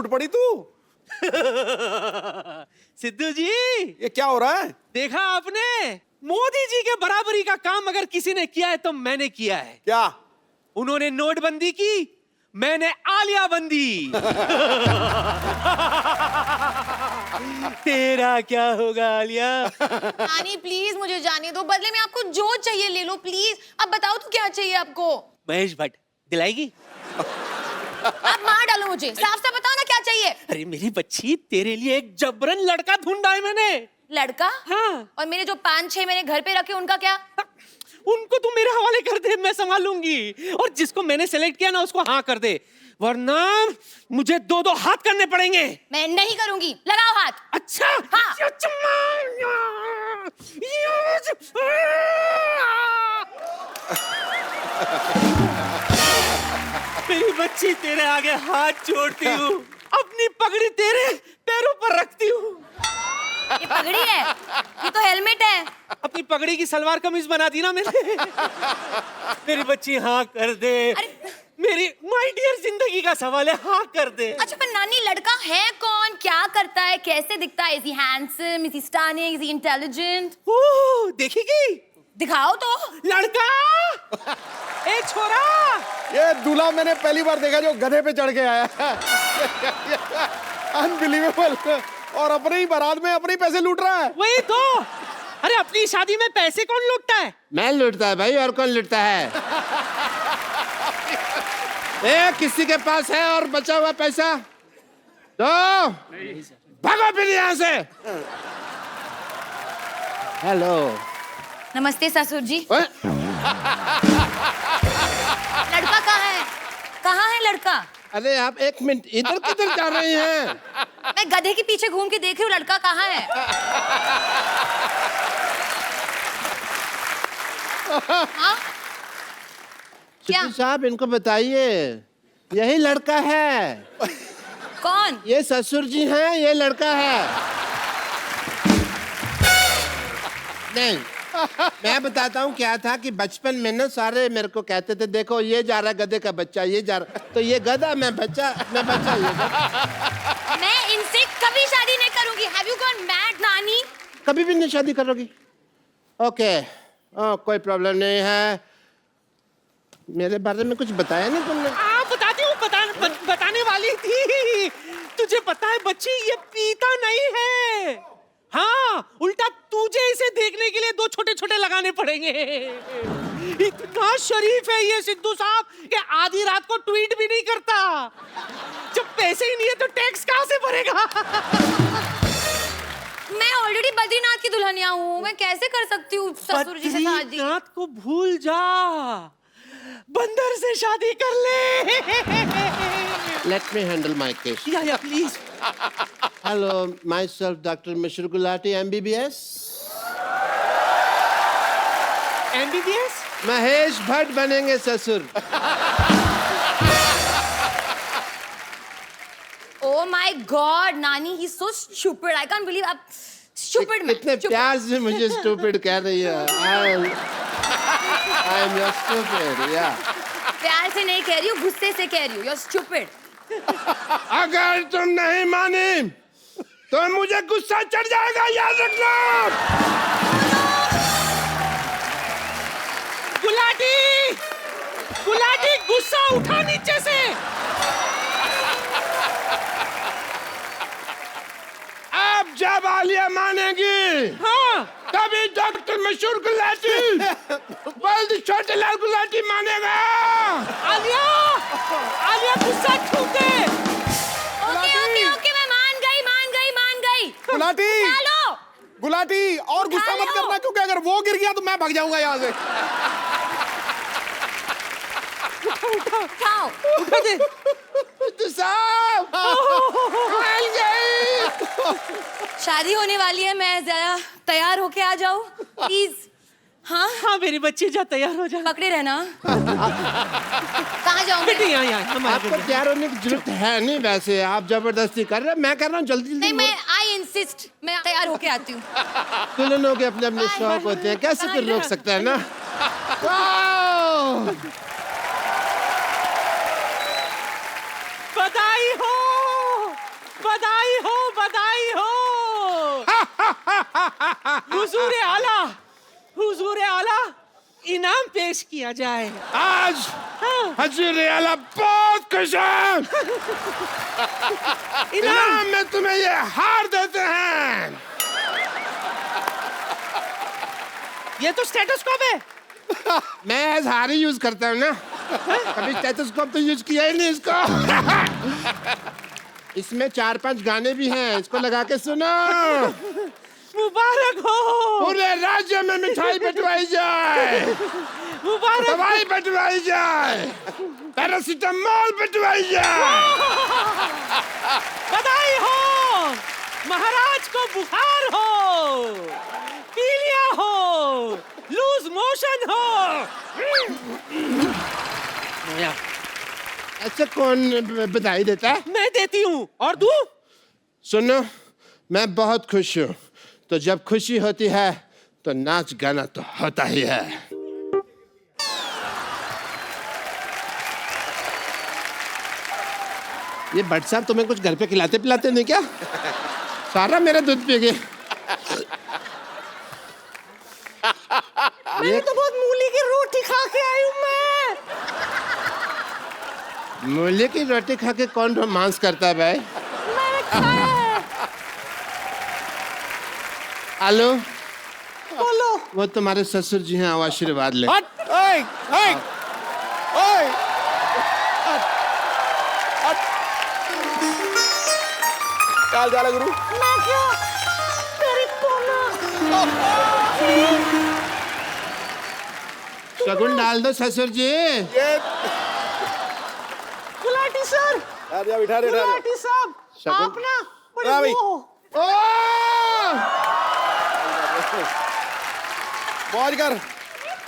फूट पड़ी तू। सिद्धू जी, ये क्या हो रहा है? देखा आपने, मोदी जी के बराबरी का काम अगर किसी ने किया है तो मैंने किया है। क्या? उन्होंने नोटबंदी की, मैंने आलिया बंदी। तेरा क्या होगा आलिया? नानी प्लीज मुझे जाने दो, बदले में आपको जो चाहिए ले लो प्लीज। अब बताओ तो क्या चाहिए आपको? महेश भट्ट दिलाएगी? आप मार डालो मुझे, साफ साफ बताओ ना क्या चाहिए। अरे मेरी बच्ची, तेरे लिए एक जबरन लड़का ढूंढा है मैंने। लड़का? हाँ। और मेरे जो 5-6 मैंने घर पे रखे उनका क्या? उनको तू मेरे हवाले कर दे, मैं संभालूंगी। और जिसको मैंने सेलेक्ट किया ना उसको हाँ कर दे, वरना मुझे 2-2 हाथ करने पड़ेंगे। मैं नहीं करूंगी, लगाओ हाथ। अच्छा हाँ। मेरी बच्ची, तेरे आगे हाथ जोड़ती हूँ, अपनी पगड़ी तेरे पैरों पर रखती हूँ। ये पगड़ी है, ये तो हेलमेट है। अपनी पगड़ी की सलवार कमीज बना दी ना मैंने। मेरी बच्ची हाँ कर दे। मेरी माय डियर जिंदगी का सवाल है, हाँ कर दे। अच्छा पर नानी, लड़का है कौन, क्या करता है, कैसे दिखता है? Is he handsome, is he stunning, is he intelligent? Oh, देखेगी? दिखाओ तो। लड़का, ए छोरा। ये दूल्हा मैंने पहली बार देखा जो गधे पे चढ़ के आया। अनबिलीवेबल। और अपने ही बारात में अपने ही पैसे लूट रहा है। वही तो। अरे अपनी शादी में पैसे कौन लूटता है? मैं लूटता है भाई, और कौन लूटता है? ए, किसी के पास है और बचा हुआ पैसा तो भागो फिर यहाँ से। हेलो। नमस्ते ससुर जी। ओए, लड़का कहाँ है? कहाँ है लड़का? अरे आप एक मिनट, इधर किधर जा रही हैं? मैं गधे के पीछे घूम के देख रही हूँ, लड़का कहाँ है? हाँ? क्या? सिद्धू साहब इनको बताइए, यही लड़का है। कौन? ये ससुर जी हैं, ये लड़का है। नहीं, मैं बताता हूँ क्या था कि बचपन में ना सारे मेरे को कहते थे, देखो ये जा रहा गधे का बच्चा, ये जा रहा, तो ये गधा, मैं बच्चा, ये गधा। मैं इनसे कभी शादी नहीं करूंगी। Have you gone mad, नानी? कभी भी नहीं शादी करोगी? ओके, कोई प्रॉब्लम नहीं है। मेरे बारे में कुछ बताया नहीं तुमने? बताती हूँ, बताने वाली थी। तुझे पता है बच्ची, ये पीता नहीं है। हाँ, उल्टा तुझे इसे देखने के लिए 2 छोटे-छोटे लगाने पड़ेंगे। इतना शरीफ है ये सिद्धू साहब कि आधी रात को ट्वीट भी नहीं करता। जब पैसे ही नहीं है तो टैक्स कहाँ से भरेगा? मैं ऑलरेडी बद्रीनाथ की दुल्हनिया हूँ, मैं कैसे कर सकती हूँ ससुर जी से शादी? बद्रीनाथ को भूल जा, बंदर से शादी कर ले। Let me handle my case. या please. Hello, myself, Dr. Mishra Gulati, MBBS. MBBS? Mahesh Bhatt बनेंगे ससुर। Oh my God, नानी, he's so stupid. I can't believe आप stupid man. कितने प्यार से मुझे stupid कह रही है। I am your stupid, yeah. प्यार से नहीं कह रही हूँ, गुस्से से कह रही हूँ। You're stupid. अगर तुम नहीं मानी तो मुझे गुस्सा चढ़ जाएगा, याद रखना। गुलाटी, गुलाटी, गुस्सा उठा नीचे से। अब जब आलिया मानेगी, हाँ, तभी डॉक्टर मशहूर गुलाटी, बल्द छोटे लाल गुलाटी मानेगा। आलिया, आलिया गुस्सा छू दे। ओके, मैं मान गई। गुलाटी, चलो। गुलाटी, और गुस्सा मत करना, क्योंकि अगर वो गिर गया तो मैं भाग जाऊंगा यहाँ से। उठाओ। उठा दे। साहब, मान गई। शादी होने वाली है, मैं जरा तैयार होके आ जाऊँ प्लीज। हाँ हाँ मेरी बच्ची, जा तैयार हो जा। पकड़े रहना। कहाँ जाऊँ? बेटी यहाँ आपको तैयार होने की जरूरत है नहीं, वैसे आप जबरदस्ती कर रहे हैं। मैं कर रहा हूँ, जल्दी नहीं, मैं आई इंसिस्ट, मैं तैयार होके आती हूँ। दुल्हनों के अपने अपने शौक होते हैं, कैसे कोई रोक सकता है ना। बधाई हो, हुजूर आला इनाम पेश किया जाए। आज हजूर आला बहुत खुश है। इनाम में तुम्हें ये हार देते हैं। ये तो स्टेथोस्कोप है। मैं एज हार ही यूज करता हूँ ना, कभी स्टेथोस्कोप तो यूज किया ही नहीं इसको। इसमें 4-5 गाने भी हैं, इसको लगा के सुनो। मुबारक हो। पूरे राज्य में मिठाई बंटवाई जाए, मुबारक। दवाई बंटवाई जाए, पैरासीटामोल बंटवाई जाए। बधाई हो। महाराज को बुखार हो, पीलिया हो, लूज मोशन हो। अच्छा कौन बधाई देता है? मैं देती हूँ। और तू? सुनो, मैं बहुत खुश हूँ, तो जब खुशी होती है तो नाच गाना तो होता ही है। ये भट्ट साहब तुम्हें कुछ घर पे खिलाते पिलाते नहीं क्या? सारा मेरा दूध पी गए। मैंने तो बहुत मूली की रोटी खा के आई हूँ मैं। मूली की रोटी खा के कौन रोमांस करता है भाई? मैंने खाया है। हेलो, बोलो। वो तुम्हारे ससुर जी हैं, आओ आशीर्वाद ले। हट, ओए, ओए, ओए। क्या हाल चाल है गुरु? मैं क्या? तेरी कोना। शगुन डाल दो ससुर जी। ये गुलाटी सर। बिठा रहे गुलाटी साहब, शगुन- आप ना बड़े हाँ भाई। वो हो। मौज कर।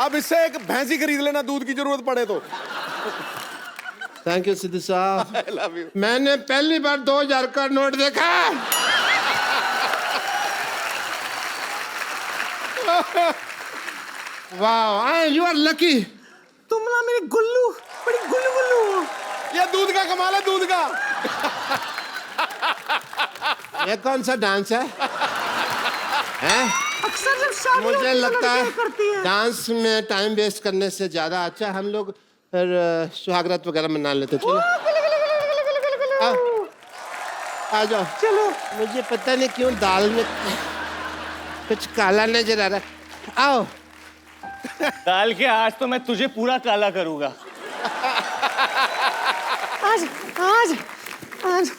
अब इससे एक भैंसी खरीद लेना, दूध की जरूरत पड़े तो। थैंक यू सिद्धू साहब। I love you. मैंने पहली बार 2000 का नोट देखा। वाह, यू आर लकी। तुम ना मेरी गुल्लू, बड़ी गुल्लू गुल्लू हो। ये दूध का कमाल है, दूध का। ये कौन सा डांस है? हैं? अक्सर जब शादी मुझे होती है, लगता लड़कियां करती है हैं। डांस में टाइम वेस्ट करने से ज्यादा अच्छा हम लोग फिर सुहागरात वगैरह मना लेते। चलो आ जाओ। चलो। मुझे पता नहीं क्यों दाल में कुछ काला नजर आ रहा है। आओ। डाल के आज तो मैं तुझे पूरा काला करूंगा। आज आज आज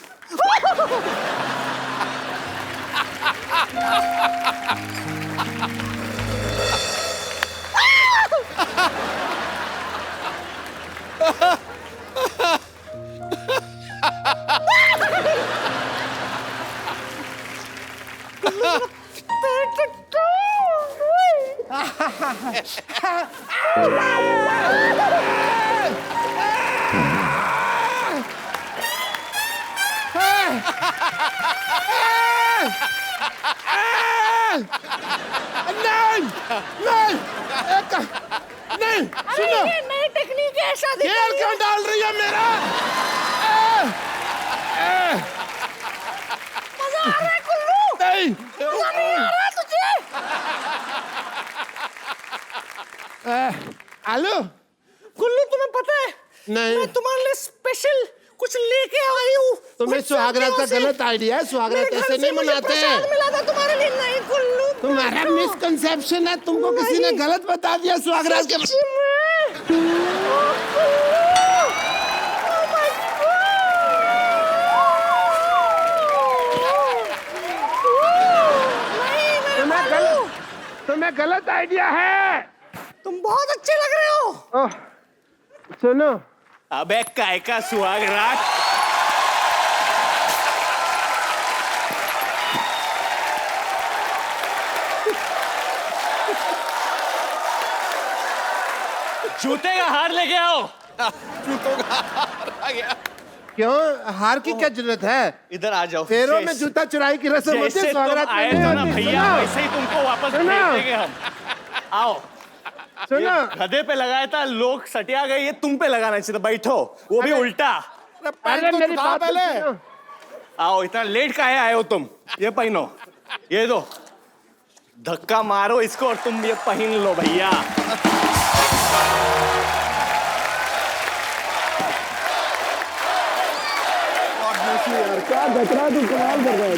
नहीं, सुनो। ये नई टेक्निक है शादी घेर की। क्यों डाल रही है मेरा? मजा आ रहा है गुल्लू। नहीं। मजा नहीं आ रहा तुझे? हेलो। गुल्लू तुम्हें पता है? नहीं। मैं तुम्हारे लिए स्पेशल कुछ लेके आई हूँ। तुम्हें कुछ सुहागरात का सब्जियों से। गलत आइडिया है। सुहागरात मेरे घर ऐसे से नहीं मुझे मनाते प्रसाद हैं। मिला था तुम्हारे लिए। नहीं गुल्लू, तुम्हारा मिसकंसेप्शन है, तुमको किसी ने नहीं। गलत बता दिया सुहागरात के। सच्ची में। ओह, गुल्लू। Oh my God। नहीं, मेरे गुल्लू। तुम्हें गलत आइडिया है। तुम बहुत अच्छे लग रहे हो। ओह, सुनो। अबे काय का सुहागरात? जूते का हार लेके आओ। जूतों का हार आ गया। क्यों? हार की क्या जरूरत है? इधर आ जाओ। पैरों में जूता चुराई की रस्म होती है जैसे तुम सुहागरात में। आए नहीं थे ना होती। भैया, सुनो, वैसे ही तुमको वापस सुनो। भेज देंगे हम। आओ। सुनो। गधे पे लगाया था, लोग सटिया गए, ये तुम पे लगाना चाहिए था। बैठो, वो भी उल्टा। अरे अरे पैंट तो मेरी दिखा बात तो पहले। सुनो। आओ, इतना लेट काहे आए हो तुम? ये पहनो, ये दो। धक्का मारो इसको और तुम ये पहन लो भैया। क्या गचरा तू कमाल कर रहा है।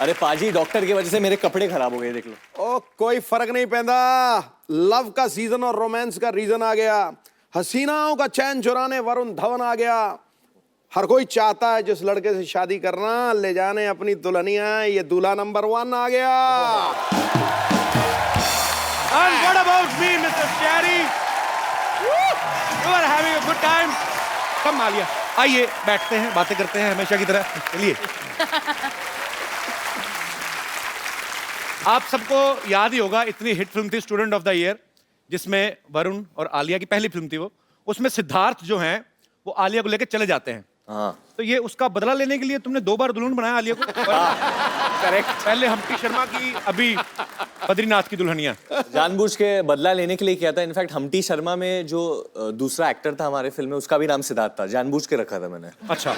अरे पाजी, डॉक्टर की वजह से मेरे कपड़े खराब हो गए, देख लो। ओ कोई फर्क नहीं पैदा, लव का सीजन और रोमांस का रीजन आ गया। हसीनाओं का चैन चुराने वरुण धवन आ गया। हर कोई चाहता है जिस लड़के से शादी करना, ले जाने अपनी दुल्हनिया, ये दूल्हा नंबर 1 आ गया। And what about me, Mr. Cherry? You are having a good time? Come Alia, आइए बैठते हैं, बातें करते हैं हमेशा की तरह। चलिए। आप सबको याद ही होगा, इतनी हिट फिल्म थी स्टूडेंट ऑफ द ईयर, जिसमें वरुण और आलिया की पहली फिल्म थी वो। उसमें सिद्धार्थ जो हैं वो आलिया को लेकर चले जाते हैं। हाँ। तो ये उसका बदला लेने के लिए तुमने 2 बार दुल्हन बनाया आलिया को। करेक्ट। पहले हम्टी शर्मा की, अभी बद्रीनाथ की दुल्हनिया। जानबूझ के बदला लेने के लिए किया था। इनफैक्ट हम्टी शर्मा में जो दूसरा एक्टर था हमारे फिल्म में, उसका भी नाम सिद्धार्थ था, जानबूझ के रखा था मैंने। अच्छा।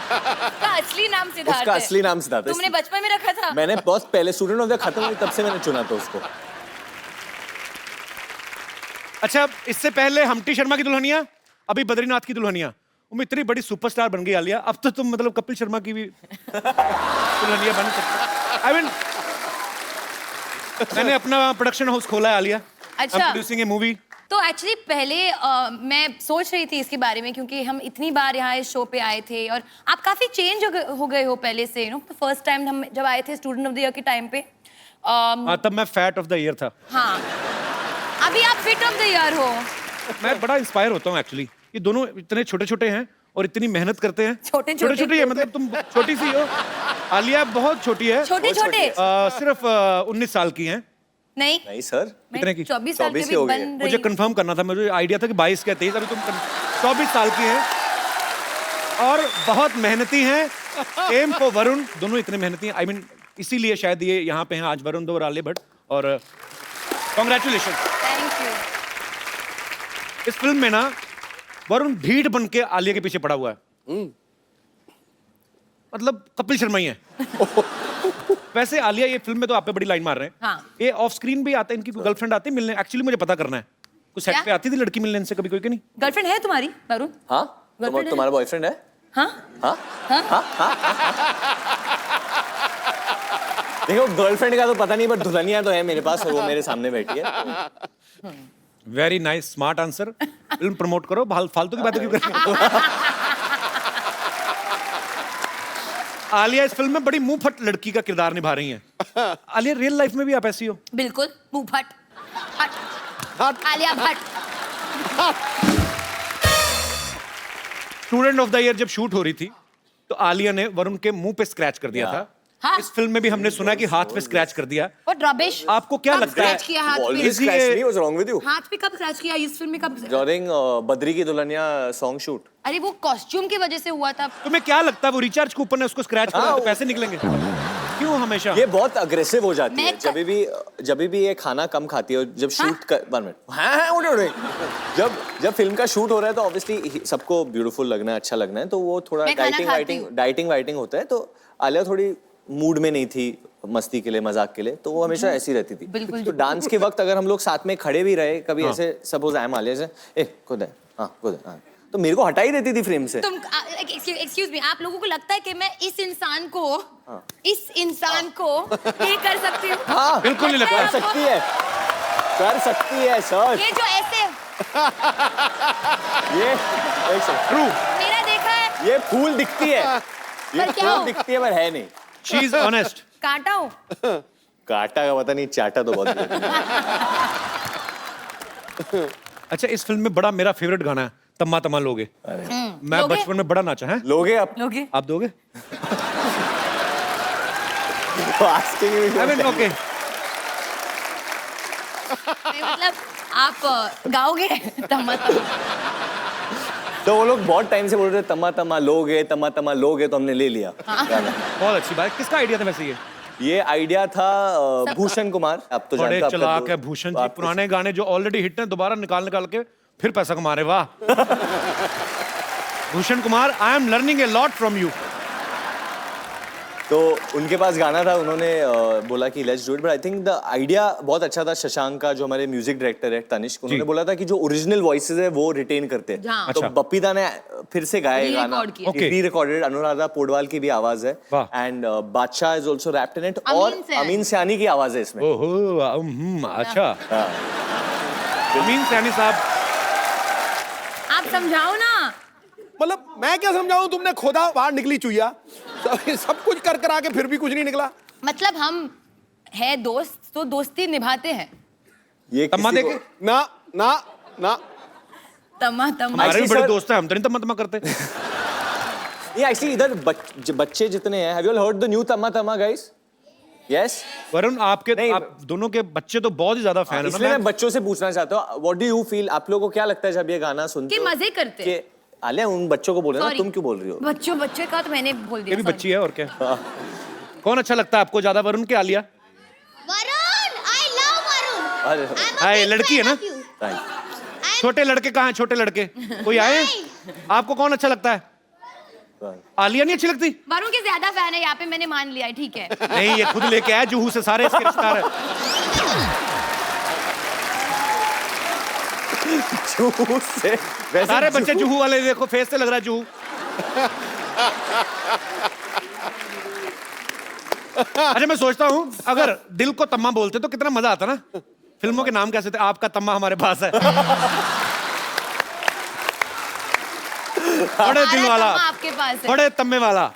उसका असली नाम सिद्धार्थ उसका है। असली नाम सिद्धार्थ है। तुमने बचपन में रखा था? मैंने बहुत पहले स्टूडेंट ऑफ द खत्म हुई तब से मैंने चुना था उसको। अच्छा, इससे पहले हम्टी शर्मा की दुल्हनिया, अभी बद्रीनाथ की दुल्हनिया। वो इतनी बड़ी सुपरस्टार बन गई आलिया, अब तो तुम मतलब कपिल शर्मा की भी दुल्हनिया बन सकते। आई मीन, मैंने अपना प्रोडक्शन हाउस खोला है आलिया। अच्छा। प्रोड्यूसिंग ए मूवी। तो एक्चुअली पहले मैं सोच रही थी इसके बारे में, क्योंकि हम इतनी बार यहाँ इस शो पे आए थे और आप काफी चेंज हो गए हो पहले से। यू नो, फर्स्ट टाइम हम जब आए थे स्टूडेंट ऑफ द ईयर के टाइम पे। हाँ, तब मैं फैट ऑफ द ईयर था। हाँ, अभी आप फिट ऑफ द ईयर हो। मैं बड़ा इंस्पायर होता हूँ एक्चुअली। ये दोनों इतने छोटे छोटे हैं और इतनी मेहनत करते हैं। छोटे छोटे है, मतलब तुम छोटी सी हो, आलिया बहुत छोटी है। छोटे सिर्फ 19 साल की हैं। नहीं सर, कितने की? 24 साल 24 की हो गई। बन मुझे रही। कंफर्म करना था, मुझे आइडिया था कि 22 के 23, अभी तुम 24 साल की हैं और बहुत मेहनती हैं। सेम फॉर वरुण, दोनों इतने मेहनती हैं। आई मीन, इसीलिए शायद ये यहाँ पे हैं आज, वरुण धवन और आलिया भट्ट। और कॉन्ग्रेचुलेशन। Thank you. इस फिल्म में ना वरुण ढीठ बन के आलिया के पीछे पड़ा हुआ है। मतलब कपिल शर्मा ही है। वैसे आलिया ये फिल्म में तो आप पे बड़ी लाइन मार रहे हैं। हाँ। ये ऑफ स्क्रीन भी आता है, इनकी गर्लफ्रेंड आती है मिलने। एक्चुअली मुझे पता करना है, कुछ सेट क्या? पे आती थी लड़की मिलने इनसे कभी कोई कि नहीं? गर्लफ्रेंड है तुम्हारी वरुण? हाँ, Girlfriend तुम्हारा बॉयफ्रेंड है? हाँ हाँ? हाँ? देखो, गर्लफ्रेंड का तो पता नहीं, बट दुल्हनिया तो है मेरे पास और वो मेरे सामने बैठी है। Very nice, smart answer. Film promote करो, फालतू की बातें क्यों कर रहे हो? आलिया इस फिल्म में बड़ी मुंह फट लड़की का किरदार निभा रही हैं। आलिया, रियल लाइफ में भी आप ऐसी हो? बिल्कुल, मुंह फट। हट। Alia Bhatt. Student of the year जब शूट हो रही थी तो आलिया ने वरुण के मुंह पे स्क्रैच कर दिया था। हाँ। इस फिल्म में भी हमने सुना कि हाथ पे स्क्रैच कर दिया। What rubbish? आपको क्या कब लगता है? स्क्रैच किया हाथ पे? Always scratch me, what's wrong with you? हाथ पे कब स्क्रैच किया इस फिल्म में? कब? During बद्री की दुल्हनिया सॉन्ग शूट। अरे वो कॉस्ट्यूम की वजह से हुआ था। तुम्हें क्या लगता है वो रिचार्ज कूपन है, उसको स्क्रैच करो तो पैसे निकलेंगे? क्यों हमेशा? ये बहुत अग्रेसिव हो जाती है मैं जब भी ये खाना कम खाती है। जब शूट कर 1 मिनट, हाँ उड़े जब फिल्म का शूट हो रहा है तो ऑब्वियसली सबको ब्यूटीफुल लगना है, अच्छा लगना है, तो वो थोड़ा मैं खाना खाती डाइटिंग वाइटिंग होता है। तो आलिया थोड़ी मूड में नहीं थी मस्ती के लिए, मजाक के लिए, तो वो हमेशा ऐसी रहती थी। बिल्कुल। तो डांस के वक्त अगर हम लोग साथ में खड़े भी रहे कभी, ऐसे सपोज आई एम आलिया से, ए खुद है, हाँ खुद है, हाँ, तो मेरे को हटा ही देती थी फ्रेम से। तुम एक्सक्यूज मी, आप लोगों को लगता है कि मैं इस इंसान को ये कर सकती हूँ? हाँ, बिल्कुल नहीं लगता। कर सकती है सर। ये जो ऐसे ये एक सेकंड, ट्रू। मेरा देखा है, ये फूल दिखती है, ये पर क्या फूल हो? दिखती है पर है नहीं। She is honest. कांटा हो। काटा का पता नहीं, चाटा तो बहुत है। अच्छा, इस फिल्म में बड़ा मेरा फेवरेट गाना है तम्मा तम्मा लोगे। मैं लोगे? बचपन में बड़ा नाचा है। लोगे आप? लोगे? आप दोगे? Asking I mean, okay. मतलब आप गाओगे तम्मा तम्मा? तो वो लोग बहुत टाइम से बोल रहे थे तम्मा तम्मा लोगे, तो हमने ले लिया गाना। बहुत अच्छी बात। किसका आइडिया था वैसे ये आइडिया था भूषण कुमार। आप तो बड़े जानते हो, चलाक है भूषण जी। पुराने गाने जो ऑलरेडी हिट हैं दोबारा निकाल के फिर पैसा कमा रहे। वाह Bhushan Kumar, I am learning a lot from you. तो उनके पास गाना था, उन्होंने बोला कि let's do it, but I think the idea बहुत अच्छा था। शशांक का जो हमारे म्यूजिक डायरेक्टर है तनिष्क, उन्होंने बोला था कि जो ओरिजिनल वॉइसेस है वो रिटेन करते हैं। हाँ। तो बप्पी दा ने फिर से गाया ये गाना, Re-record किया। री रिकॉर्डेड। अनुराधा पोडवाल की भी आवाज है वाह। And Badshah is also wrapped in it, Amin और सैनी। अमीन सैनी की आवाज है इसमें। ओहो अच्छा। अमीन सैनी साहब, आप समझाओ ना। मतलब मैं क्या समझाऊं, तुमने खोदा बाहर निकली चुईया, सब कुछ कर आके फिर भी कुछ नहीं निकला। मतलब हम है दोस्त तो दोस्ती निभाते हैं। ये तम्मा किसी को- देके ना ना ना तमा तमा हमारे भी Actually, बड़े sir- दोस्त हैं, हम तो नहीं तम्मा करते। ये एक्चुअली इधर बच्चे जितने हैं, have you all heard the new Tamma Tamma guys? Yes. Varun आपके नहीं, आप दोनों के बच्चे तो बहुत ही ज्यादा फैन है। इसलिए मैं बच्चों से पूछना चाहता हूँ, व्हाट डू यू फील, आप लोगों को क्या लगता है जब ये गाना सुनते कि हो? मजे करते हैं। कि आलिया उन बच्चों को बोल रहे हो ना, Sorry. तुम क्यों बोल रही हो? बच्चे का तो मैंने बोल ये दिया। भी sorry। बच्ची है और क्या। कौन अच्छा लगता है आपको ज्यादा, वरुण के Alia? Varun, I love Varun. अरे I'm a हाँ, ये big लड़की है fan ना? of you. thank छोटे लड़के कहाँ हैं, छोटे लड़के कोई आए? आपको कौन अच्छा लगता है? you. आलिया नहीं अच्छी लगती? वरुण के ज्यादा फैन है यहाँ पे, मैंने मान लिया है, ठीक है। नहीं, ये खुद लेके आया जुहू से, सारे इसके रिश्तेदार हैं। जुहू से वैसे सारे बच्चे जुहू वाले, देखो फेस से लग रहा है जुहू। अच्छा, मैं सोचता हूँ अगर दिल को तम्मा बोलते तो कितना मजा आता ना। फिल्मों के नाम कैसे थे? आपका तम्मा हमारे पास है। बड़े दिल हमारा वाला, तम्मा आपके पास है। बड़े तम्मे वाला।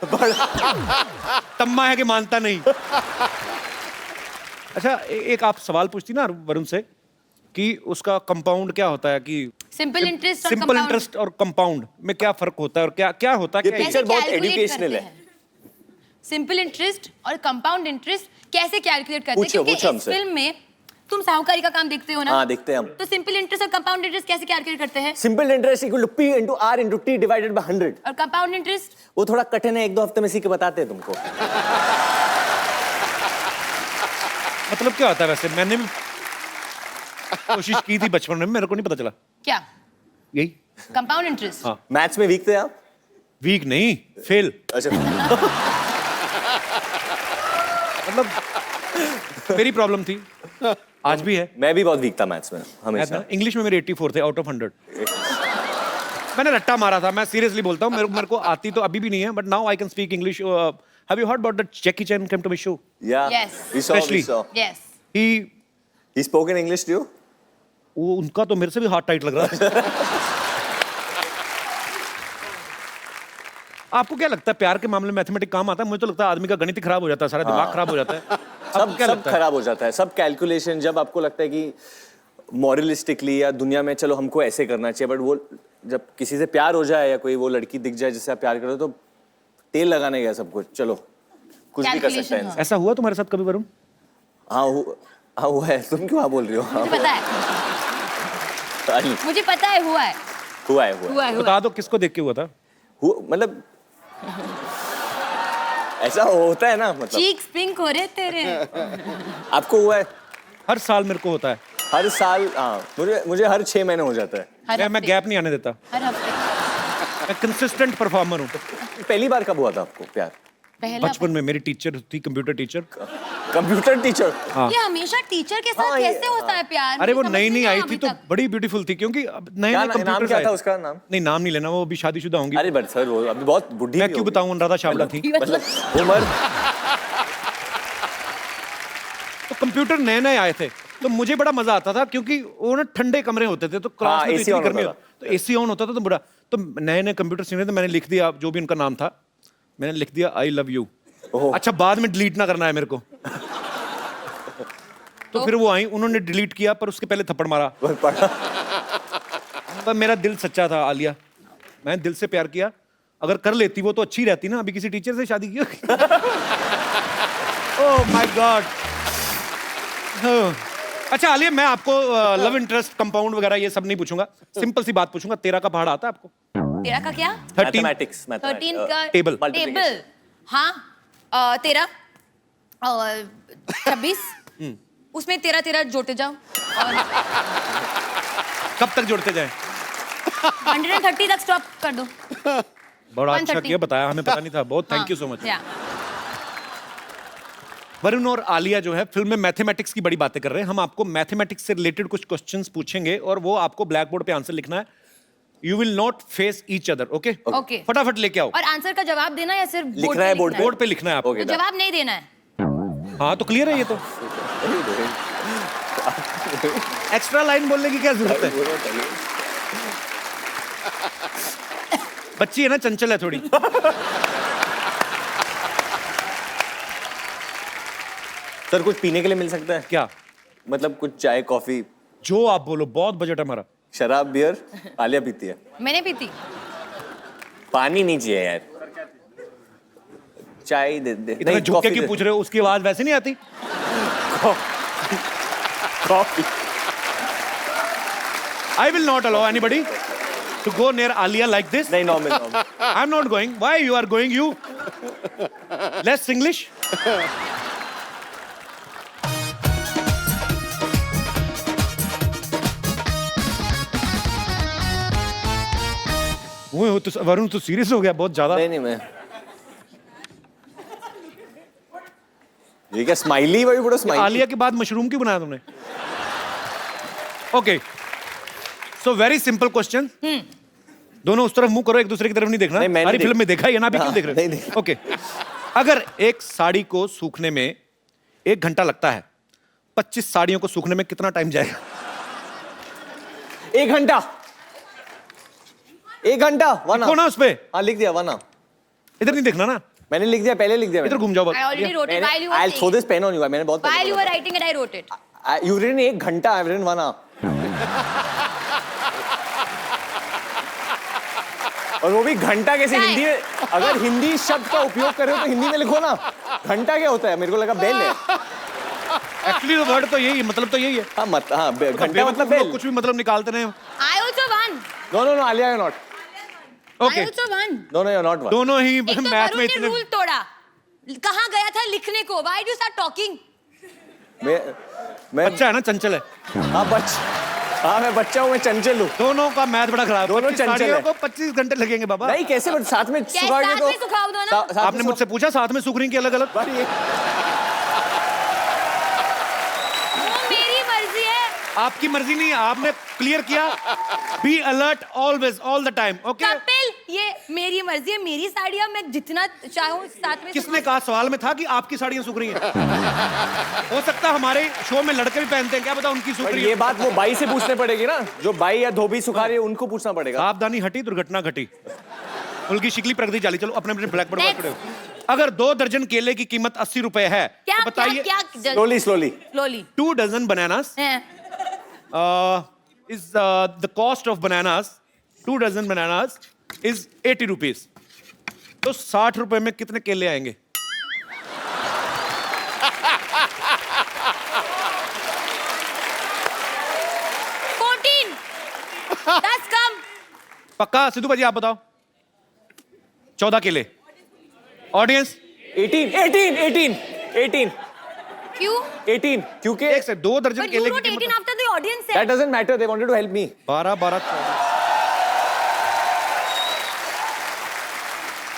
तम्मा है कि मानता नहीं। अच्छा, एक आप सवाल पूछती ना वरुण से कि उसका कंपाउंड क्या होता है, कि सिंपल इंटरेस्ट और सिंपल compound इंटरेस्ट और कंपाउंड में क्या फर्क होता है, और क्या क्या होता है, ये क्या picture कैसे बहुत calculate educational करते है। हैं? सिंपल इंटरेस्ट और कंपाउंड इंटरेस्ट कैसे कैलकुलेट करते हैं? पूछो, क्योंकि पूछो इस हमसे। फिल्म में तुम साहूकारी का काम देखते हो ना? हाँ, देखते हैं हम। तो सिंपल इंटरेस्ट और कंपाउंड इंटरेस्ट कैसे कैलकुलेट करते हैं? Simple interest equal to P into R into T divided by 100। और कंपाउंड इंटरेस्ट? वो थोड़ा कठिन है, 1-2 हफ्ते में सीख के बताते हैं तुमको। मतलब क्या होता है वैसे? मैंने भी कोशिश की थी बचपन में, मेरे को नहीं पता चला। क्या? यही कंपाउंड इंटरेस्ट? हाँ। मैथ्स में वीक थे आप? वीक नहीं, फेल। अच्छा। मतलब मेरी प्रॉब्लम थी, आज भी है। मैं भी बहुत वीक था मैथ्स में हमेशा। इंग्लिश में मेरे 84 थे आउट ऑफ 100। मैंने रट्टा मारा था, मैं सीरियसली बोलता हूँ। मेरे को आती तो अभी भी नहीं है, but now I can speak English. Have you heard about that Jackie Chan came to my show? Yeah. Yes. We saw, we Especially- saw. Yes. He spoke in English to you? वो उनका तो मेरे से भी heart tight लग रहा है। आपको क्या लगता है प्यार के मामले में मैथमेटिक्स काम आता है? मुझे तो लगता है आदमी का गणित ही खराब हो जाता है, सारा दिमाग खराब हो जाता है। सब क्या सब लगता है? खराब हो जाता है, सब कैलकुलेशन। जब आपको लगता है कि मॉरलिस्टिकली या दुनिया में चलो हमको ऐसे करना चाहिए, बट वो जब किसी से प्यार हो जाए या कोई वो लड़की दिख जाए जिससे आप प्यार करो, तो तेल लगाने गया सब कुछ, चलो कुछ भी कर सकते Calculation, हैं इंसान। ऐसा हुआ तुम्हारे साथ कभी वरुण? हाँ हुआ है। तुम क्यों हाँ बोल रही हो? हाँ, मुझे पता है, मुझे पता है, हुआ है, हुआ है। हुआ है, हुआ बता दो किसको देख के हुआ था? मतलब ऐसा होता है ना, मतलब चीक्स पिंक हो रहे तेरे। आपको हुआ है? हर साल मेरे को होता है। हर साल? हाँ, मुझे हर 6 महीने हो जाता है। हर मैं हफ्ते, गैप नहीं आने देता, हर हफ्ते। मैं कंसिस्टेंट परफॉर्मर हूँ। पहली बार कब हुआ था आपको प्यार? पहला बचपन में मेरी टीचर थी, कंप्यूटर टीचर। Computer teacher? ये हमेशा टीचर के साथ हाँ, ये- कैसे होता है प्यार? अरे वो मुझे नई समझ नई नहीं आई आया थी अभी तो तक। बड़ी ब्यूटीफुल थी, क्योंकि अब नए क्या नए नाम कंप्यूटर क्या था उसका नाम? नहीं, नाम नहीं लेना, वो अभी शादीशुदा होंगी। अरे बट सर, वो अभी बहुत बुढ़ी मैं भी क्यों होगी। बताऊं, अनुराधा चावला थी। मतलब उम्र। तो कंप्यूटर नए नए आए थे, तो मुझे बड़ा मजा आता था, क्योंकि वो ना ठंडे कमरे होते थे, तो क्लास हाँ, में तो AC इतनी ऑन गर्मी होता तो एसी ऑन होता था, तो बड़ा। तो नए नए कंप्यूटर सीख रहे थे, मैंने लिख दिया जो भी उनका नाम था, मैंने लिख दिया आई लव यू। ओह। अच्छा, बाद में डिलीट ना करना है मेरे को। तो फिर वो आई, उन्होंने डिलीट किया, पर उसके पहले थप्पड़ मारा। पढ़ा। पर मेरा दिल सच्चा था आलिया, मैंने दिल से प्यार किया। अगर कर लेती वो तो अच्छी रहती ना, अभी किसी टीचर से शादी की। Oh my God. अच्छा आलिया, मैं आपको लव इंटरेस्ट, कंपाउंड वगैरह ये सब नहीं पूछूंगा, सिंपल सी बात पूछूंगा। 13 का पहाड़ आता है आपको? तेरा का क्या? 13 मैथमेटिक्स 13 का टेबल। टेबल। हाँ, 13 और 26, उसमें 13 जोड़ते जाओ और कब तक जोड़ते जाएं? 130 तक स्टॉप कर दो। बड़ा अच्छा 130 किया, बताया, हमें पता नहीं था। बहुत थैंक यू सो मच। या वरुण और आलिया जो है फिल्म में मैथमेटिक्स की बड़ी बातें कर रहे हैं। हम आपको मैथमेटिक्स से रिलेटेड कुछ क्वेश्चंस पूछेंगे और वो आपको ब्लैक बोर्ड पे आंसर लिखना है। You will not face each other, okay? Okay. फटाफट लेके आओ। और आंसर का जवाब देना या सिर्फ लिखना है बोर्ड बोर्ड पे लिखना है आपको। ओके तो जवाब नहीं देना है। हाँ तो क्लियर है ये तो। एक्स्ट्रा लाइन बोलने की क्या जरूरत है? बच्ची है ना, चंचल है थोड़ी। सर कुछ पीने के लिए मिल सकता है क्या मतलब कुछ चाय कॉफी जो आप बोलो, बहुत बजट है हमारा। शराब बियर आलिया पीती है मैंने पीती। पानी नहीं चाहिए यार चाय दे दे इतना झुक के कॉफी क्यों दे। पूछ रहे हो? उसकी आवाज वैसे नहीं आती। Coffee I will not allow anybody to go near Alia like this. नहीं normal I'm not going. Why you are going? You less English. वो तो वरुण तो सीरियस हो गया बहुत ज्यादा। नहीं मैं ये क्या स्माइली वही बड़ा स्माइली आलिया के बाद मशरूम क्यों बनाया तुमने? Okay so very simple question. दोनों उस तरफ मुंह करो, एक दूसरे की तरफ नहीं देखना। नहीं, मैंने हमारी देख- फिल्म में देखा है, ये ना भी क्यों हाँ, देख रहे नहीं हो? देखा। ओके अगर एक साड़ी को सूखने में 1 घंटा लगता है, 25 साड़ियों को सूखने में कितना टाइम जाएगा? 1 घंटा 1 घंटा वन देखो ना उस पे, हाँ लिख दिया वन इधर नहीं देखना ना, मैंने लिख दिया पहले लिख दिया इधर घूम जाओ बस। I already wrote it while you were I'll throw saying this pen on you मैंने बहुत it. While you were writing it, I wrote it. you written 1 घंटा I've written 1 hour और वो भी घंटा कैसे Time. हिंदी में अगर हिंदी शब्द का उपयोग कर रहे हो तो हिंदी में लिखो ना। घंटा क्या होता है? मेरे को लगा बेल है। एक्चुअली तो वर्ड तो यही है, मतलब तो यही है। हाँ घंटा मतलब बेवकूफ लोग बेल। कुछ भी मतलब निकालते रहे। I also won. No Alia you not okay I also won. No you not one दोनों ही एक तो मैथ वरुण में ने इतने रूल तोड़ा। कहाँ गया था लिखने को? Why do you start talking? मैं अच्छा है ना, चंचल है। हाँ मैं बच्चा हूँ, मैं चंचल हूँ। दोनों का मैथ बड़ा खराब है। दोनों 25 चंचल साड़ियों है। को 25 घंटे लगेंगे बाबा। नहीं कैसे साथ में क्या सुखाओगे साथ में सुखाओ दो ना? साथ आपने में मुझसे पूछा साथ में सूख रही की अलग अलग? सुखाओ। ये वो मेरी मर्जी है। आपकी मर्जी नहीं है, आपने क्लियर किया। Be alert always all the time, okay? Kapil, ये मेरी मर्जी है, मेरी साड़ियाँ मैं जितना चाहूँ साथ में। किसने कहा? सवाल में था कि आपकी साड़ियां सूख रही हैं। हो सकता है हमारे शो में लड़के भी पहनते हैं, क्या पता उनकी सूख पर रही ये है। बात वो बाई से पूछने पड़ेगी ना, जो बाई या धोबी सुखा रही है उनको पूछना पड़ेगा। सावधानी हटी दुर्घटना घटी। उनकी शिकली प्रगति चाली। चलो अपने अपने ब्लैक बोर्ड पर Next. खड़े हो। अगर 2 दर्जन केले की कीमत 80 रुपए है क्या तो बताइए क्या slowly slowly slowly 2 dozen bananas is the cost of bananas, 2 dozen bananas is 80 rupees. तो 60 रुपए में कितने केले आएंगे? दस कम। पक्का? सिद्धू भाजी आप बताओ। 14 केले। ऑडियंस 18 क्यों? 18 क्योंकि एक से 2 दर्जन But you केले wrote की 18 कीमत after the audience said. that doesn't matter, they wanted to help me. 12 12 14।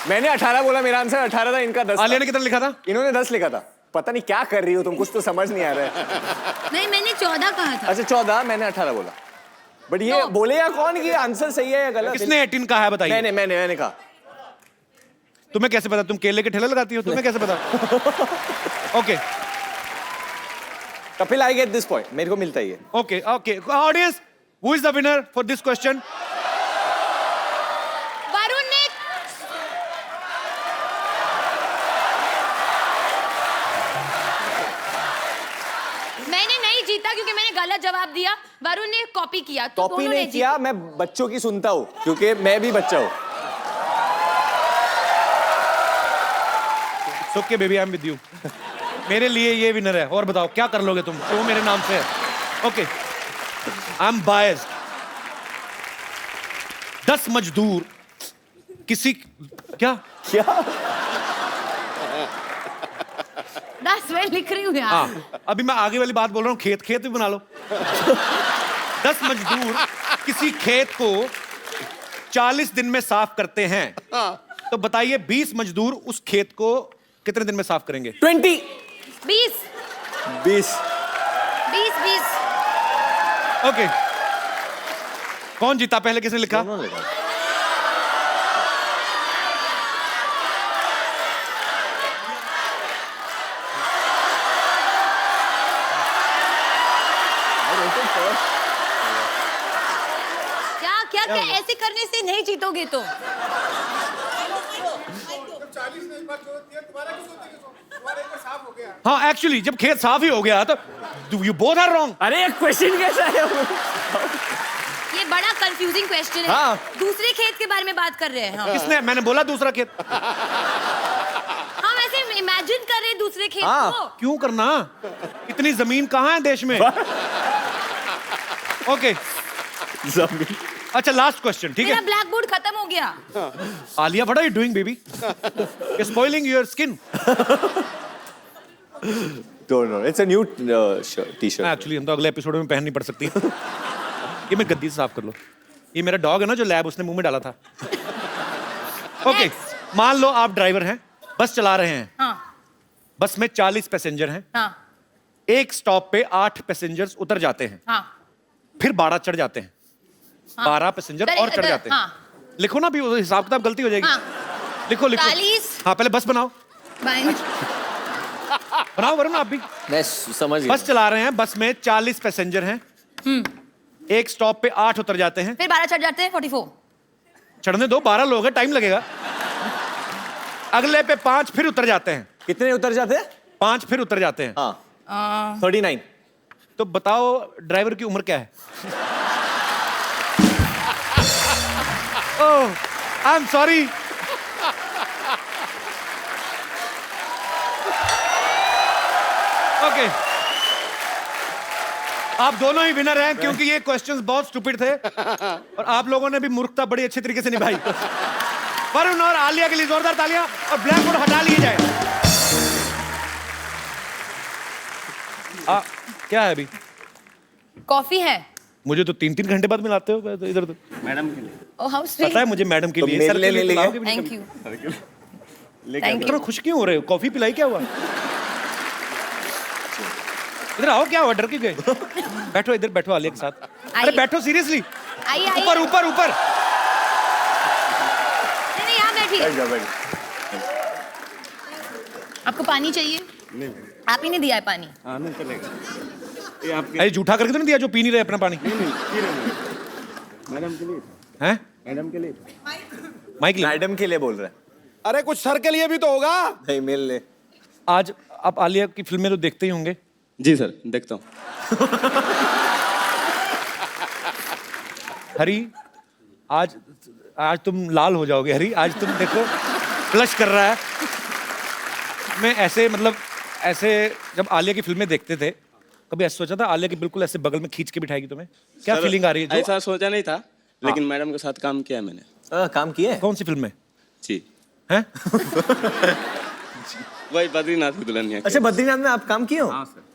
मैंने 18 बोला, मेरा आंसर 18 था, इनका 10 आलिया था। ने कितना लिखा था? इन्होंने 10 लिखा था। पता नहीं क्या कर रही हो तुम, कुछ तो समझ नहीं आ रहा है। नहीं, मैंने 14 कहा था। अच्छा 14, मैंने 18 बोला। बट ये No. बोले या कौन कि आंसर सही है या गलत? किसने 18 कहा है बताइए? मैंने कहा। तुम्हें कैसे पता? तुम केले के ठेले लगाती हो, तुम्हें कैसे पता? Okay Kapil I get this point, मेरे को मिलता ही है। Okay okay audience, who is the winner for this question? Varun ने मैंने नहीं जीता क्योंकि मैंने गलत जवाब दिया। वरुण ने कॉपी किया तो कॉपी दोनों नहीं ने किया, मैं बच्चों की सुनता हूँ क्योंकि मैं भी बच्चा हूँ। Okay baby, I am with you. मेरे लिए ये विनर है। और बताओ क्या कर लोगे तुम? तो मेरे नाम से है। Okay I am biased. 10 मजदूर किसी क्या क्या? 10 मैं लिख रही हूँ यार। हाँ, अभी मैं आगे वाली बात बोल रहा हूँ। खेत खेत भी बना लो। 10 मजदूर किसी खेत को 40 दिन में साफ करते हैं, तो बताइए 20 मजदूर उस खेत को कितने दिन में साफ करेंगे? 20 20 20 20 ओके कौन जीता पहले किसने लिखा कौन लिखा? क्या क्या क्या ऐसे करने से नहीं जीतोगे तो हाँ एक्चुअली जब खेत साफ ही हो गया तो यू बोथ आर रॉन्ग अरे एक क्वेश्चन कैसा है वो? ये बड़ा कंफ्यूजिंग क्वेश्चन है हाँ। दूसरे खेत के बारे में बात कर रहे हैं हम किसने मैंने बोला दूसरा खेत हम ऐसे इमेजिन कर रहे हैं दूसरे खेत हाँ। को क्यों करना इतनी जमीन कहाँ है देश में ओके जमीन। अच्छा लास्ट क्वेश्चन ठीक मेरा है ब्लैक बोर्ड खत्म हो गया Alia what are you doing baby you spoiling your skin Don't know. It's a new t-shirt. Actually हम तो अगले एपिसोड में पहननी पड़ सकती है ये मैं गद्दी से साफ कर लो ये मेरा डॉग है ना जो लैब उसने मुंह में डाला था ओके मान लो आप ड्राइवर हैं बस चला रहे हैं हाँ बस में 40 पैसेंजर हैं हाँ एक स्टॉप पे 8 पैसेंजर्स उतर जाते हैं हाँ फिर 12 चढ़ जाते हैं 12 पैसेंजर और चढ़ जाते हैं हाँ लिखो ना भी वो हिसाब किताब गलती हो जाएगी हाँ लिखो लिखो 40 हाँ पहले बस बनाओ बनाओ वरुण आप भी मैं समझ गया। बस चला रहे हैं बस में 40 पैसेंजर हैं एक स्टॉप पे 8 उतर जाते हैं फिर 12 चढ़ जाते हैं 44 चढ़ने दो 12 लोग हैं टाइम लगेगा अगले पे 5 फिर उतर जाते हैं कितने उतर जाते हैं? 5 फिर उतर जाते हैं हाँ 39 तो बताओ ड्राइवर की उम्र क्या है ओह आई एम सॉरी ओके आप दोनों ही विनर हैं क्योंकि ये क्वेश्चंस बहुत स्टूपिड थे और आप लोगों ने भी मूर्खता बड़ी अच्छे तरीके से निभाई वरुण और आलिया के लिए जोरदार तालियां और ब्लैक बोर्ड हटा लिए जाए क्या है अभी कॉफी है मुझे तो 3-3 घंटे बाद मिलाते हो तो इधर तो ओ हाउ पता है मुझे मैडम के तो लिए मेरे सर लिए के लिए ले पिलाओगे भी थैंक कभी? यू थैंक इतना यू खुश क्यों हो रहे हो कॉफी पिलाई क्या हुआ इधर आओ क्या हुआ डर के गए बैठो इधर बैठो आलिया के साथ अरे आइए। बैठो सीरियसली आइए आइए ऊपर ऊपर ऊपर नहीं नहीं यहाँ बैठिए बैठ जाओ, बैठ आपको पानी चाहिए नहीं आप ही ने दिया है पानी अरे झूठा करके तो नहीं दिया जो पी नहीं रहे अपना पानी मैडम के लिए हैं मैडम के लिए माइक ले मैडम के लिए बोल रहा है। अरे कुछ सर के लिए भी तो होगा नहीं मिल ले। आज आप आलिया की फिल्में तो देखते ही होंगे जी सर देखता हूँ हरी आज आज तुम लाल हो जाओगे हरी आज तुम देखो फ्लश कर रहा है मैं ऐसे मतलब ऐसे जब आलिया की फिल्में देखते थे कभी ऐसा सोचा था आलिया की बिल्कुल ऐसे बगल में खींच के बिठाएगी तुम्हें क्या सर, फीलिंग आ रही है जो ऐसा सोचा नहीं था लेकिन मैडम के साथ काम किया मैंने काम किए हैं? कौन सी फिल्म में जी हैं वही बद्रीनाथ की दुल्हनिया अच्छा बद्रीनाथ में आप काम किए हो?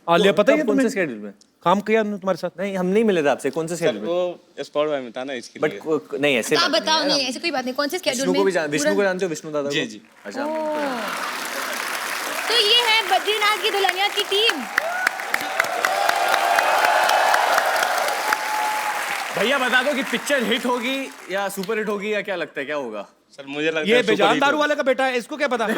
आलिया पता है कब, कौन से तुम्हें स्केड्यूल में? काम किया हमने तुम्हारे साथ नहीं हम नहीं मिले थे आपसे कौन से सर स्केड्यूल में? वो स्पॉट बाय में था ना इसके बट लिए नहीं ऐसे आप बताओ नहीं ऐसे कोई बात नहीं कौन से स्केड्यूल विष्णु में को भी विष्णु को जानते हो विष्णु दादा जी, को? जी। अच्छा तो ये है बद्रीनाथ की दुल्हनिया की टीम भैया बता दो कि पिक्चर हिट होगी या सुपर हिट होगी या क्या लगता है क्या होगा? सर मुझे लगता ये है बेजान दारू वाले का बेटा है इसको क्या पता मैं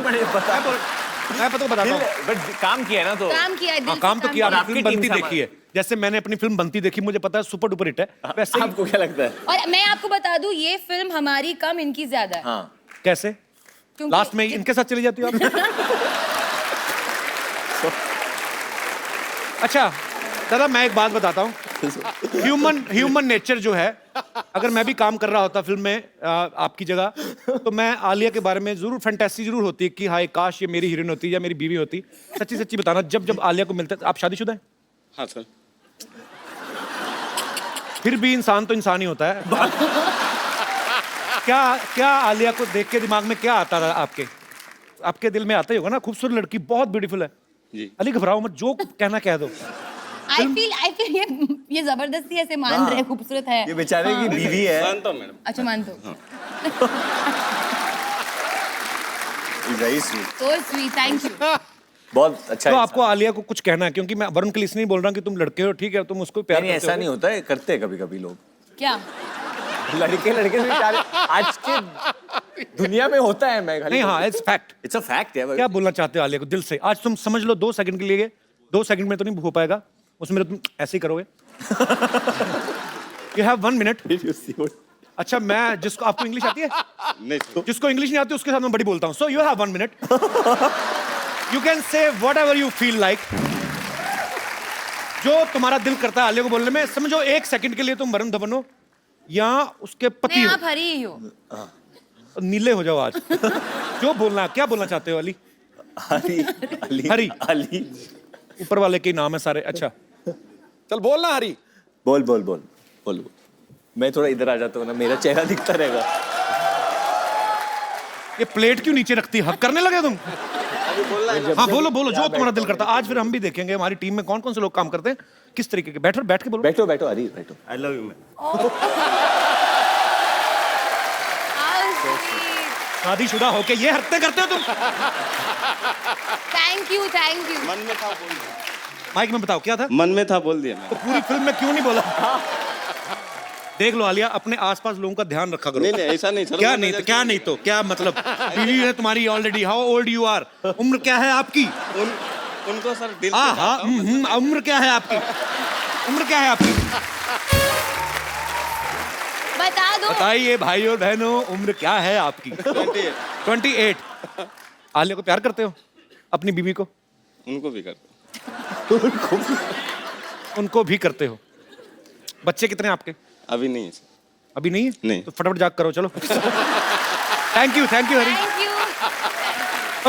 पता बताता हूँ बट काम किया है ना तो काम किया है दिल हाँ, से काम तो किया और आपने आपकी फिल्म टीम बनती से देखी है जैसे मैंने अपनी फिल्म बनती देखी मुझे पता है सुपर डुपर हिट है वैसे ही आपको क्या लगता है? और मैं आपको बता दूं ये फिल्म हमारी कम इनकी ज्यादा है हाँ कैसे क्योंकि- लास्ट में इनके साथ चली जाती हो आप अच्छा दादा मैं एक बात बताता हूँ ह्यूमन नेचर जो है अगर मैं भी काम कर रहा होता फिल्म में आपकी जगह तो मैं आलिया के बारे में जरूर फैंटेसी जरूर होती कि हाय काश ये मेरी हीरोइन होती या मेरी बीवी होती सच्ची सच्ची बताना जब जब आलिया को मिलता आप शादीशुदा हैं हाँ सर फिर भी इंसान तो इंसान ही होता है क्या क्या आलिया को देख के दिमाग में क्या आता था आपके दिल में आता ही होगा ना खूबसूरत लड़की बहुत ब्यूटीफुल है जी अली घबराओ मत जो कहना कह दो आई फील ये जबरदस्ती ऐसे मान रहे हैं खूबसूरत है ये बेचारे की बीवी है मानता हूँ मैडम अच्छा मानते हो very sweet so sweet thank you बहुत अच्छा तो है। आपको आलिया को कुछ कहना है, क्योंकि मैं वरुण के लिए इसलिए नहीं बोल रहा कि तुम लड़के हो, ठीक है, तुम उसको प्यार नहीं, करते ऐसा हो। नहीं होता है, करते हैं कभी कभी लोग, क्या लड़के लड़के से प्यार आज के दुनिया में होता है। मैं नहीं, हाँ, it's fact. It's a fact है। क्या बोलना चाहते हो आलिया को दिल से? आज तुम समझ लो 2 सेकंड के लिए, 2 सेकंड में तो नहीं हो पाएगा, उसमें तुम ऐसे ही करोगे। You have 1 minute. अच्छा, मैं जिसको, आपको इंग्लिश आती है? नहीं जिसको इंग्लिश नहीं आती उसके साथ मैं बड़ी बोलता हूँ। So you have 1 minute, you can say what ever you feel like, जो तुम्हारा दिल करता है आलिया को बोलने में। समझो 1 सेकंड के लिए तुम वरुण धवन हो या उसके पति नहीं, हो, आप हरी ही हो। नीले हो जाओ आज। जो बोलना, क्या बोलना चाहते हो अली? अली अली हरी। अली ऊपर वाले के नाम है सारे। अच्छा, चल बोलना हरी। बोल बोल बोल बोल। मैं थोड़ा इधर आ जाता हूँ ना, मेरा चेहरा दिखता रहेगा। ये प्लेट क्यों नीचे रखती है? हक करने लगे तुम? हाँ, बोलो बोलो, जो तुम्हारा दिल करता है। आज फिर हम भी देखेंगे हमारी टीम में कौन कौन से लोग काम करते हैं, किस तरीके के। बैठो, बैठ के बोलो। बैठो बैठो हरी बैठो। I love you ma'am. शादीशुदा होके ये हरकतें करते हो तुम? Thank you, thank you. मन में था बोल दिया। माइक में बताओ क्या था? मन में था बोल दिया तो मैं। पूरी फिल्म में क्यों नहीं बोला? देख लो आलिया, अपने आसपास लोगों का ध्यान रखा करो। नहीं नहीं ऐसा नहीं सर। क्या नहीं तो, क्या नहीं तो क्या मतलब? बीवी है तुम्हारी already. How old you are? उम्र क्या है आपकी? उनको सर दिल हाँ हाँ, उम्र क्या है आपकी? उम्र क्या है आपकी? बता दो। बताइए भाई और बहनों, उम्र क्या है आपकी? 28। आलिया को प्यार करते हो? अपनी बीवी को? उनको भी करते। उनको भी करते हो? बच्चे कितने हैं आपके? अभी नहीं है सर। अभी नहीं है? नहीं। तो फटाफट जाग करो, चलो। Thank you Hari. Thank you.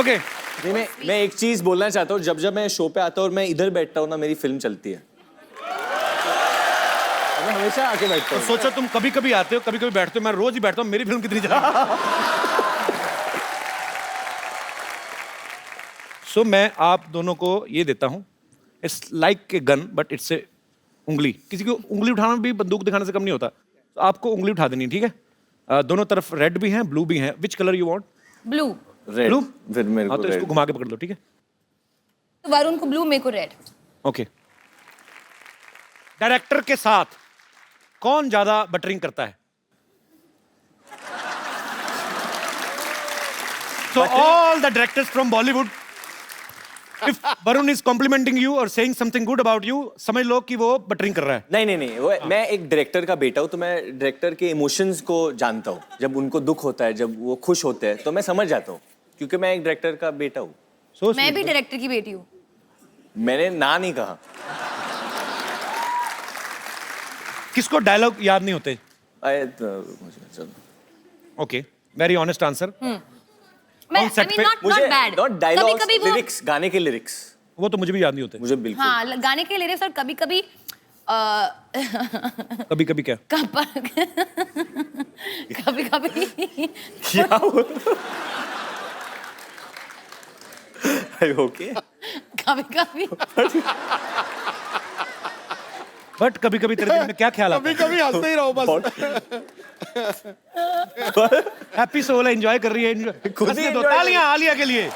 Okay, नहीं, मैं एक चीज बोलना चाहता हूँ। जब जब मैं शो पे आता हूँ और मैं इधर बैठता हूँ ना, मेरी फिल्म चलती है। मैं हमेशा आके बैठता हूँ। सोचो तुम कभी कभी आते हो, कभी कभी बैठते हो, मैं रोज ही बैठता हूँ, मेरी फिल्म कितनी चला। सो मैं आप दोनों को ये देता हूँ, it's like a gun but it's a उंगली। किसी को उंगली उठाना भी बंदूक दिखाने से कम नहीं होता। तो आपको उंगली उठा देनी, ठीक है? दोनों तरफ रेड भी हैं, ब्लू भी हैं। Which colour you want? Blue. Red. Blue? फिर मेरे हाँ, को तो इसको रेड। घुमा के पकड़ लो, ठीक है? वरुण को ब्लू, मेरे को रेड। ओके। डायरेक्टर के साथ कौन ज्यादा बटरिंग करता है? So all the directors from Bollywood, if Varun is complimenting you or saying something good about you, समझ लो कि वो बटरिंग कर रहा है। नहीं नहीं नहीं, वो मैं एक डायरेक्टर का बेटा हूँ, तो मैं डायरेक्टर के इमोशंस को जानता हूँ। जब उनको दुख होता है, जब वो खुश होते हैं, तो मैं समझ जाता हूँ, क्योंकि मैं एक डायरेक्टर का बेटा हूँ। So मैं sweet. भी डायरेक्टर की बेटी हूँ। मैंने ना नहीं कहा। किसको डायलॉग याद नहीं होते? मुझे चलो। Okay, very honest answer. मैं set पे- नॉट मुझे बैड। नॉट डायलॉग्स, कभी-कभी वो लिरिक्स, गाने के लिरिक्स वो तो मुझे भी याद नहीं होते। मुझे बिल्कुल। हाँ, गाने के लिरिक्स, और कभी-कभी कभी कभी क्या? कभी-कभी क्या ओके। कभी-कभी बट कभी कभी तेरे दिल में क्या ख्याल आता है? कभी हंसते ही रहो बस। हैप्पी सोल है, एंजॉय कर रही है। खुद ही हंसने दो, enjoy कर तालियां आलिया के लिए।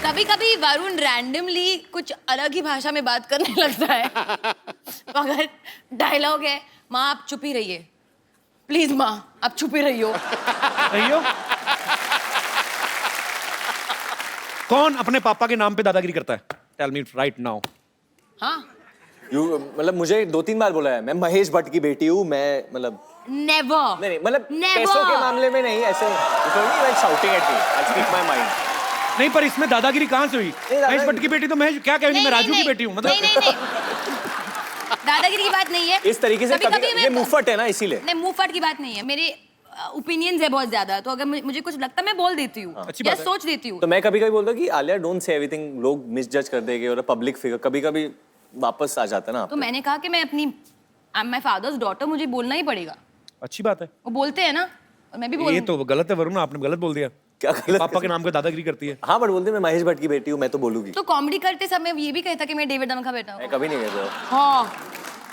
कभी-कभी वरुण रैंडमली कुछ अलग ही भाषा में बात करने लगता है। तो अगर डायलॉग है, माँ आप चुप ही रहिए, प्लीज माँ आप चुप ही रहियो। रहियो। कौन अपने पापा के नाम पे दादागिरी करता है? Tell me right now. हाँ, मतलब मुझे 2-3 बार बोला है, मैं महेश भट्ट की बेटी हूँ, मैं मतलब नेवर। नहीं मतलब Never. पैसों के मामले में नहीं, ऐसे shouting at me, I speak my mind. नहीं, पर इसमें दादागिरी कहाँ से हुई? महेश भट्ट की बेटी तो महेश, क्या कहेंगे, मैं राजू की बेटी हूँ, मतलब नहीं दादागिरी की बात नहीं है। इस तरीके से कभी ये मुंहफट है ना, इसीलिए। नहीं, मुंहफट की बात नहीं है। मेरे ओपिनियंस है बहुत ज्यादा, तो अगर मुझे कुछ लगता है मैं बोल देती हूँ अच्छी या बात है। सोच देती हूँ। तो मैं कभी कभी बोलता हूँ कि आलिया डोंट से एवरीथिंग, लोग मिसजज कर देंगे, और पब्लिक फिगर कभी कभी वापस आ जाता है ना। तो मैंने कहा कि मैं अपनी, I am my father's daughter, मुझे बोलना ही पड़ेगा। अच्छी बात है। वो बोलते हैं ना, और मैं भी ये बोलूँ। तो गलत है वरुण, आपने गलत बोल दिया। क्या गलत? पापा के नाम पे दादागिरी करती है। हाँ, बट बोलते मैं महेश भट्ट की बेटी हूँ, मैं तो बोलूंगी। तो कॉमेडी करते समय ये भी कहता कि मैं डेविड दम का बेटा हूँ। मैं कभी नहीं कहता। हाँ,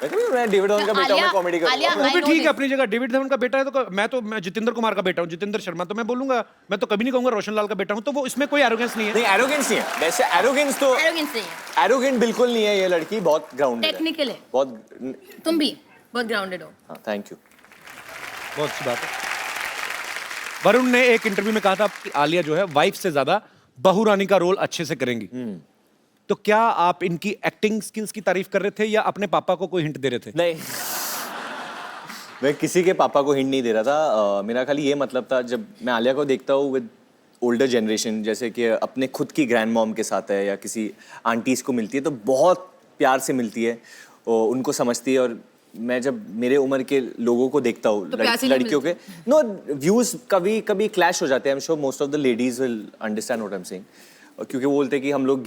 मैं डेविड धवन का बेटा हूं, मैं कॉमेडी आलिया, करूंगा। वो भी I know ठीक है this. अपनी जगह। डेविड धवन का बेटा है तो मैं जितेंद्र कुमार का बेटा हूँ, जितेंद्र शर्मा, तो मैं बोलूंगा, मैं तो कभी नहीं कहूंगा रोशन लाल का बेटा हूँ, तो वो इसमें कोई एरोगेंस नहीं है। नहीं एरोगेंस नहीं है, वैसे एरोगेंस तो Arrogance नहीं है, एरोगेंट बिल्कुल नहीं है ये लड़की, बहुत ग्राउंडेड है, टेक्निकल है। बहुत। तुम भी बहुत ग्राउंडेड हो। हाँ थैंक यू। बहुत अच्छी बात है। वरुण ने एक इंटरव्यू में कहा था कि आलिया जो है वाइफ से ज्यादा बहू रानी का रोल अच्छे से करेंगी। तो क्या आप इनकी एक्टिंग स्किल्स की तारीफ कर रहे थे या अपने पापा को कोई हिंट दे रहे थे? नहीं मैं किसी के पापा को हिंट नहीं दे रहा था। मेरा खाली ये मतलब था, जब मैं आलिया को देखता हूँ विद ओल्डर जनरेशन, जैसे कि अपने खुद की ग्रैंड मॉम के साथ है या किसी आंटीज को मिलती है तो बहुत प्यार से मिलती है, और उनको समझती है। और मैं जब मेरे उम्र के लोगों को देखता हूँ, तो प्यार से नहीं लड़कियों के नो व्यूज कभी कभी क्लैश हो जाते हैं। I am sure most of the ladies will understand what I am saying, क्योंकि वो बोलते हैं कि हम लोग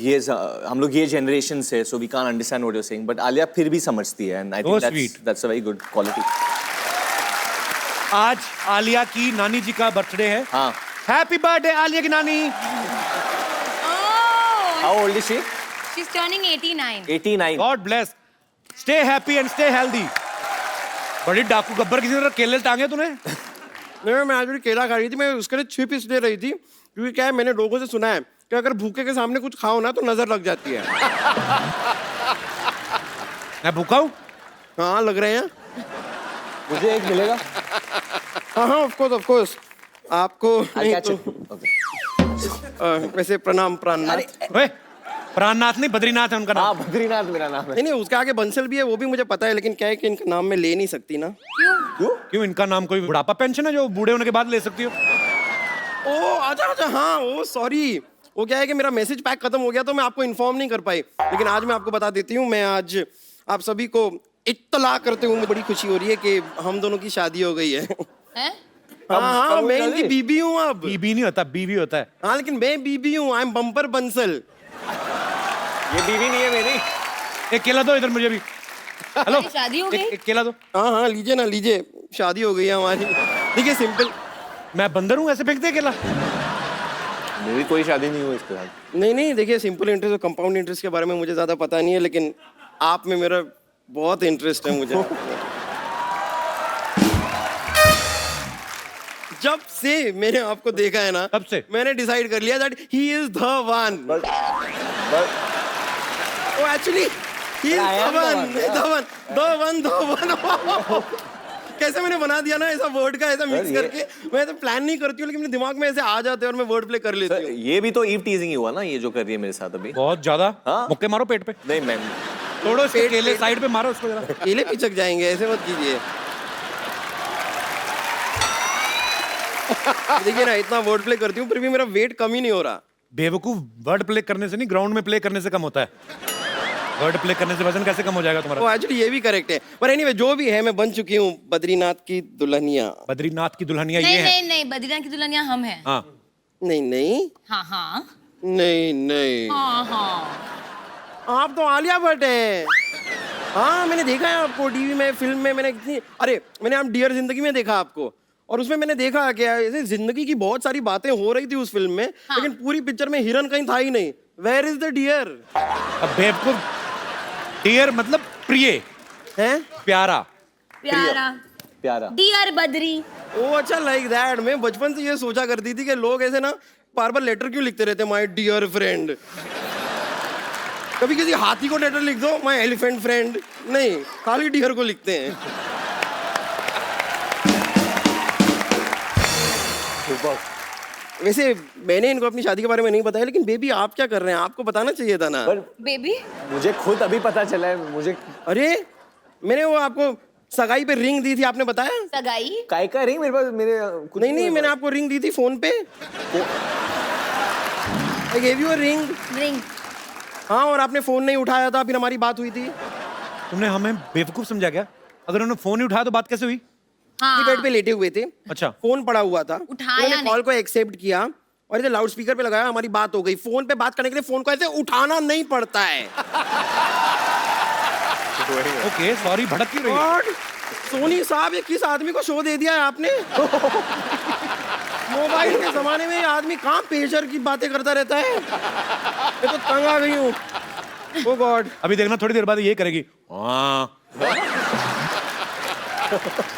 ये जनरेशन से, so we can't understand what you are saying, but Alia फिर भी समझती है, and I Oh, think sweet. That's a very good quality. आज आलिया की नानी जी का बर्थडे है। हाँ। हैप्पी बर्थडे आलिया की नानी। Oh, how old is she? she's turning 89. 89। God bless, stay happy and stay healthy. बड़ी डाकू गब्बर किसी ने केले टांगे तूने? नहीं, मैं आज भी केला खा रही थी, मैं उसके लिए चिप इसलिए रही थी क्योंकि क्या है, मैंने लोगों से सुना है कि अगर भूखे के सामने कुछ खाओ ना तो नजर लग जाती है। मैं भूखा हूँ? हाँ लग रहे हैं। मुझे एक मिलेगा? हाँ हाँ ऑफ कोर्स आपको I'll नहीं catch तो, it. Okay. वैसे प्रणाम प्राणनाथ। ओए, प्राणनाथ नहीं, बद्रीनाथ है उनका हाँ नाम। बद्रीनाथ मेरा नाम है। नहीं नहीं, उसके आगे बंसल भी है, वो भी मुझे पता है, लेकिन क्या है कि इनका नाम मैं ले नहीं सकती ना। क्यों? क्यों, इनका नाम कोई बुढ़ापा पेंशन है जो बूढ़े होने के बाद ले सकती हो? ओ अच्छा हाँ, ओ सॉरी, वो क्या है कि मेरा मैसेज पैक खत्म हो गया तो मैं आपको इन्फॉर्म नहीं कर पाई, लेकिन आज मैं आपको बता देती हूँ। मैं आज आप सभी को इत्तला करते हुए मुझे बड़ी खुशी हो रही है कि हम दोनों की शादी हो गई है। हैं? हाँ हाँ, कब मैं हुई इनकी शादी? बीबी हूँ अब। बीबी नहीं होता, बीवी होता है। हाँ लेकिन मैं बीबी हूँ, आई एम बम्पर बंसल। ये बीवी नहीं है मेरी। एक केला दो इधर मुझे भी। हेलो, हमारी शादी हो गई? एक केला दो। हाँ हाँ लीजिए ना लीजिए, शादी हो गई है हमारी। देखिए सिंपल। मैं बंदर हूँ, ऐसे फेंक दे केला? मेरी कोई शादी नहीं हुई इसके साथ। नहीं नहीं, देखिए सिंपल इंटरेस्ट और कंपाउंड इंटरेस्ट के बारे में मुझे ज्यादा पता नहीं है, लेकिन आप में मेरा बहुत इंटरेस्ट है मुझे। जब से मैंने आपको देखा है ना, तब से? मैंने डिसाइड कर लिया that he is the one. Oh actually he is I am the one. कैसे मैंने बना दिया ना ऐसा वर्ड का, ऐसा मिक्स ये- करके। मैं तो प्लान नहीं करती हूँ, लेकिन मेरे दिमाग में ऐसे आ जाते हैं और मैं वर्ड प्ले कर लेती हूँ। ये भी तो ईव टीजिंग ही हुआ ना, ये जो कर रही है मेरे साथ अभी। बहुत ज्यादा। हाँ। मुक्के मारो पेट पे, नहीं मैम, तोड़ो इसके पेट- केले, पेट- साइड पे मारो उसको जरा। केले पिचक जाएंगे, ऐसे मत कीजिए। देखिए ना, इतना वर्ड प्ले करती हूँ फिर भी मेरा वेट कम ही नहीं हो रहा। बेवकूफ, वर्ड प्ले करने से नहीं, ग्राउंड में प्ले करने से कम होता है। वर्ड प्ले करने से वजन कैसे कम हो जाएगा तुम्हारा? तो एक्चुअली ये भी करेक्ट है, पर एनीवे जो भी है, मैं बन चुकी हूँ बद्रीनाथ की दुल्हनिया। बद्रीनाथ की दुल्हनिया ये नहीं है। नहीं नहीं, बद्रीनाथ की दुल्हनिया हम हैं। हाँ, नहीं नहीं हाँ हाँ नहीं नहीं, हाँ हाँ। आप तो आलिया भट्ट हैं। हाँ मैंने देखा है आपको टीवी में, फिल्म में। मैंने कितनी, अरे मैंने आप डियर जिंदगी में देखा आपको, और उसमें मैंने देखा कि ऐसे जिंदगी की बहुत सारी बातें हो रही थी उस फिल्म में, लेकिन पूरी पिक्चर में हिरन कहीं था ही नहीं। Where is the dear? अब बेवकूफ, डियर मतलब प्रिय, हैं? प्यारा। प्यारा प्यारा। डियर बद्री। ओ अच्छा, लाइक दैट। मैं बचपन से ये सोचा करती थी कि लोग ऐसे ना बार बार लेटर क्यों लिखते रहते, माय डियर फ्रेंड। कभी किसी हाथी को लेटर लिख दो, माय एलिफेंट फ्रेंड। नहीं, खाली डियर को लिखते हैं। वैसे मैंने इनको अपनी शादी के बारे में नहीं बताया, लेकिन बेबी आप क्या कर रहे हैं, आपको बताना चाहिए था ना। पर बेबी मुझे खुद अभी पता चला है। मुझे अरे मैंने वो आपको सगाई पे रिंग दी थी, आपने बताया? सगाई? काय का रिंग मेरे पास, मेरे कुछ नहीं नहीं, मैंने आपको रिंग दी थी फोन पे। I gave you a ring. Ring? हाँ, और आपने फोन नहीं उठाया था, फिर हमारी बात हुई थी। तुमने हमें बेवकूफ समझा क्या? अगर उन्होंने फोन ही उठाया तो बात कैसे हुई? हाँ। बेड पे लेटे हुए थे, अच्छा। फोन पड़ा हुआ था, उठाया उन्होंने नहीं। कॉल को एक्सेप्ट किया और इसे लाउड स्पीकर पे लगाया, हमारी बात हो गई। फोन पे बात करने के लिए फोन को ऐसे उठाना नहीं पड़ता है। ओके सॉरी, भड़क क्यों रही हो? गॉड, सोनी साहब ये किस आदमी को शो दे दिया है आपने? मोबाइल के जमाने में ये आदमी कहाँ पेशर की बातें करता रहता है। मैं तो तंग आ गई हूँ। ओ गॉड। अभी देखना थोड़ी देर बाद ये करेगी। हाँ